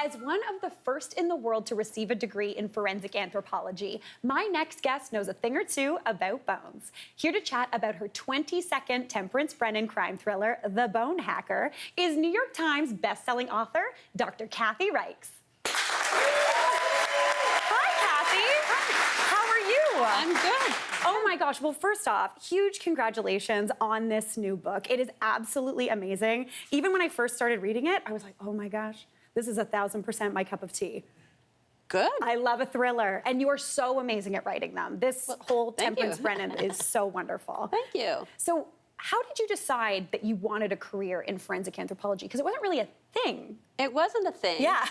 As one of the first in the world to receive a degree in forensic anthropology, my next guest knows a thing or two about bones. Here to chat about her 22nd Temperance Brennan crime thriller, The Bone Hacker, is New York Times bestselling author, Dr. Kathy Reichs. Hi, Kathy. How are you? I'm good. Oh my gosh. Well, first off, huge congratulations on this new book. It is absolutely amazing. Even when I first started reading it, I was like, oh my gosh, this is 1000% my cup of tea. Good. I love a thriller, and you are so amazing at writing them. This whole Temperance Brennan is so wonderful. Thank you. So how did you decide that you wanted a career in forensic anthropology? Because it wasn't really a thing. It wasn't a thing. Yeah.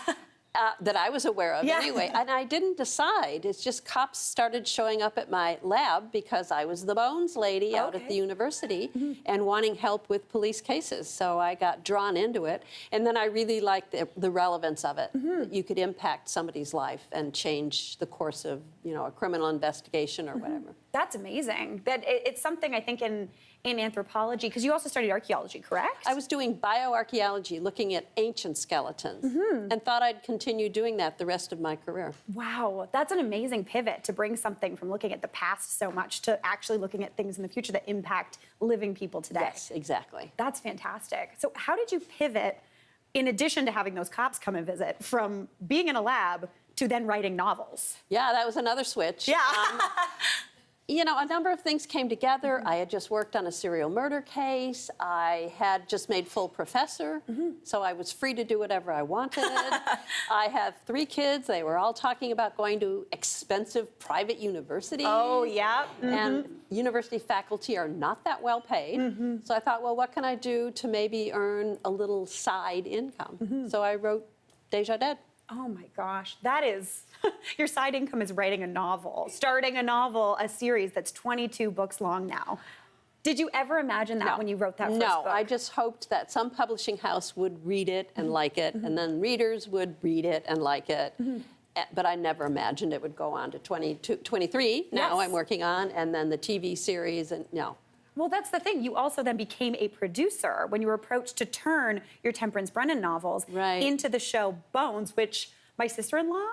That I was aware of anyway. And I didn't decide. It's just cops started showing up at my lab because I was the bones lady out at the university and wanting help with police cases. So I got drawn into it. And then I really liked the relevance of it. That you could impact somebody's life and change the course of, a criminal investigation or whatever. That's amazing. That it's something I think in anthropology, because you also studied archaeology, correct? I was doing bioarchaeology, looking at ancient skeletons, and thought I'd continue doing that the rest of my career. Wow, that's an amazing pivot to bring something from looking at the past so much to actually looking at things in the future that impact living people today. Yes, exactly. That's fantastic. So how did you pivot, in addition to having those cops come and visit, from being in a lab to then writing novels? Yeah, that was another switch. Yeah. A number of things came together. I had just worked on a serial murder case. I had just made full professor, so I was free to do whatever I wanted. I have 3 kids. They were all talking about going to expensive private universities. Oh, yeah. And university faculty are not that well paid. So I thought, well, what can I do to maybe earn a little side income? So I wrote Déjà Dead. Oh my gosh, that is, your side income is writing a novel, starting a novel, a series that's 22 books long now. Did you ever imagine that when you wrote that first book? No, I just hoped that some publishing house would read it and like it, and then readers would read it and like it. But I never imagined it would go on to 23, now I'm working on, and then the TV series, and no. Well, that's the thing. You also then became a producer when you were approached to turn your Temperance Brennan novels into the show Bones, which my sister-in-law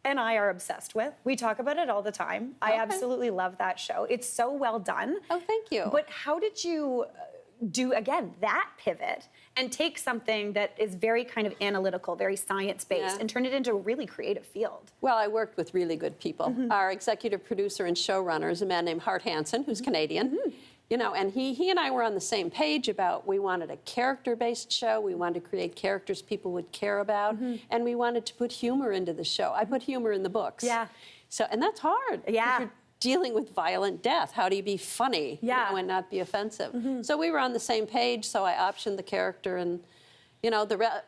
and I are obsessed with. We talk about it all the time. I absolutely love that show. It's so well done. Oh, thank you. But how did you do, again, that pivot and take something that is very kind of analytical, very science-based, and turn it into a really creative field? Well, I worked with really good people. Our executive producer and showrunner is a man named Hart Hansen, who's Canadian. And he and I were on the same page about we wanted a character-based show. We wanted to create characters people would care about. And we wanted to put humor into the show. I put humor in the books. Yeah. So, and that's hard. Yeah. You're dealing with violent death. How do you be funny and not be offensive? So we were on the same page, so I optioned the character. And,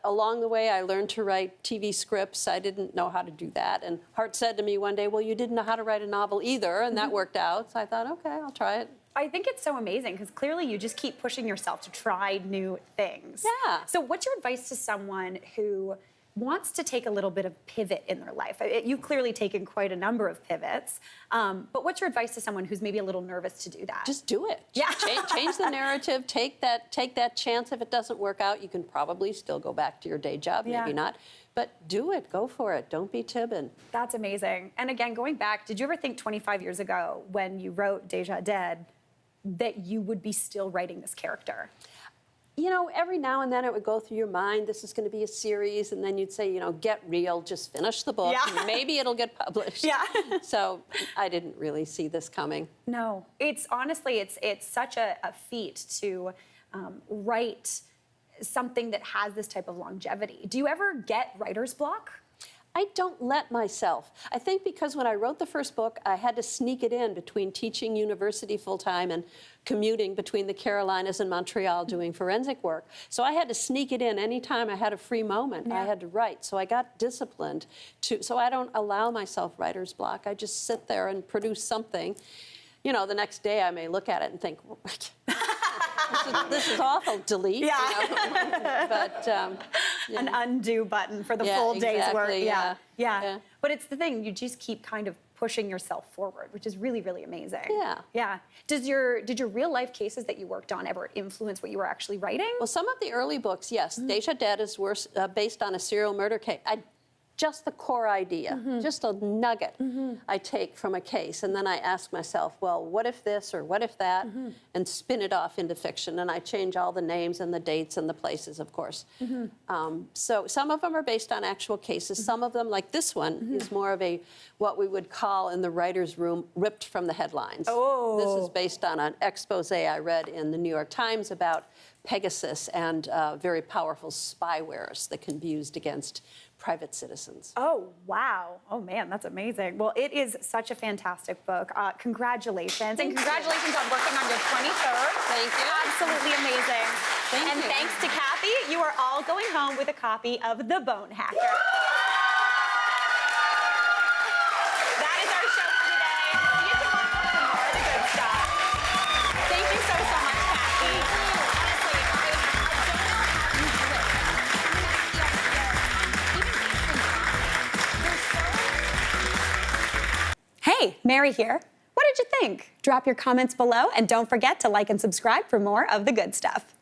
along the way, I learned to write TV scripts. I didn't know how to do that. And Hart said to me one day, well, you didn't know how to write a novel either. And that worked out. So I thought, okay, I'll try it. I think it's so amazing because clearly you just keep pushing yourself to try new things. Yeah. So what's your advice to someone who wants to take a little bit of pivot in their life? You've clearly taken quite a number of pivots, but what's your advice to someone who's maybe a little nervous to do that? Just do it. Yeah. Change the narrative. Take that chance. If it doesn't work out, you can probably still go back to your day job, maybe not. But do it. Go for it. Don't be tibbin'. That's amazing. And again, going back, did you ever think 25 years ago when you wrote Déjà Dead that you would be still writing this character? Every now and then it would go through your mind, this is going to be a series, and then you'd say, get real, just finish the book, and maybe it'll get published. Yeah. So I didn't really see this coming. No, it's honestly, it's such a feat to write something that has this type of longevity. Do you ever get writer's block? I don't let myself. I think because when I wrote the first book, I had to sneak it in between teaching university full-time and commuting between the Carolinas and Montreal doing forensic work. So I had to sneak it in anytime I had a free moment. I had to write. So I got disciplined so I don't allow myself writer's block. I just sit there and produce something. The next day I may look at it and think, this is awful, delete. Yeah. But an undo button for the full day's work. Yeah. But it's the thing, you just keep kind of pushing yourself forward, which is really, really amazing. Yeah. Yeah. Did your real life cases that you worked on ever influence what you were actually writing? Well, some of the early books, yes. Deja Dead were based on a serial murder case. Just the core idea, just a nugget I take from a case, and then I ask myself, well, what if this or what if that, and spin it off into fiction, and I change all the names and the dates and the places, of course. So some of them are based on actual cases. Some of them, like this one, is more of what we would call in the writer's room, ripped from the headlines. Oh. This is based on an expose I read in the New York Times about Pegasus and very powerful spywares that can be used against private citizens. Oh, wow. Oh, man, that's amazing. Well, it is such a fantastic book. Congratulations. And congratulations on working on your 23rd. Thank you. Absolutely amazing. Thank and you. thanks to Kathy, you are all going home with a copy of The Bone Hacker. That is our show for today. See you tomorrow for more of the good stuff. Thank you so much, Kathy. Honestly, I don't know how you do it. Hey, Mary here. What did you think? Drop your comments below and don't forget to like and subscribe for more of the good stuff.